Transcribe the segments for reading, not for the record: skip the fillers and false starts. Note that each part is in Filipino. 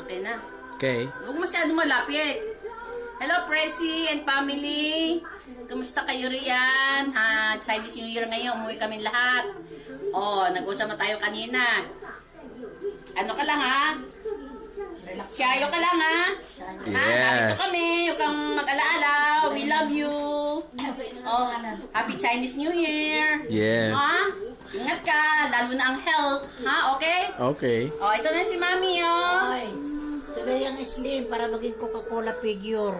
Okay na. Okay. Huwag masyado malapit. Hello, Presi and family. Kamusta kayo riyan? Chinese New Year ngayon. Umuwi kami lahat. Oh, nag-usama tayo kanina. Ano ka lang, ha? Siyayo ka lang, ha? Yes. Narito kami. Huwag kang mag-alaala. We love you. Oh, Happy Chinese New Year. Yes. Ha? Ingat ka. Lalo na ang health. Ha? Okay? Okay. Oh, ito na si Mami, oh. Ay, tuloy ang slim para maging Coca-Cola figure.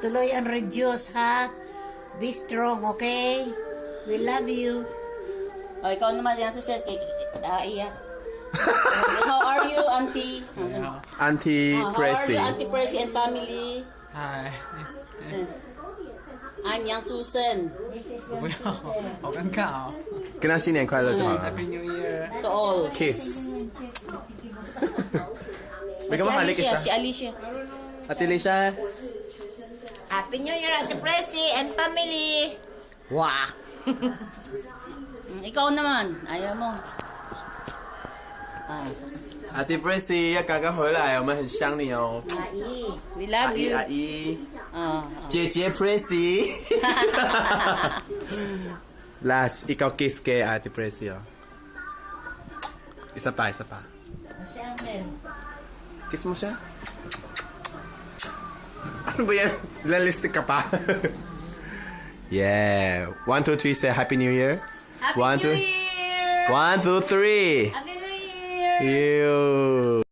Tuloy ang reduce, ha? Be strong, okay? We love you. Oh, ikaw naman yan, Susan. Iya. How are you, Auntie? Auntie How are Pressy. you, Auntie Pressy and family? Hi， I'm Yang Susan. 不要，好尴尬哦。跟他新年快乐就好了。 Happy New Year。 To all. Kiss. May Si kamahalik Alicia, isa. si Alicia. Ate Alicia. Happy New Year, Ate Pressy and family. Wow. Ikaw naman. Ayaw mo. Ate Pressy 要刚刚回来，我们很想你哦。 We 阿 love 姨 you. 阿姨， Ah. 姐姐 Pressy。Last, ikaw kiss kay Ate Pressy oh. Isa pa, isa pa. Si Angel. Kiss mo siya. Ano ba yan? Lalistik ka pa. Yeah. 1, 2, 3, say Happy New Year. Happy One, New two. Year! 1, 2, 3. Happy New Year! You.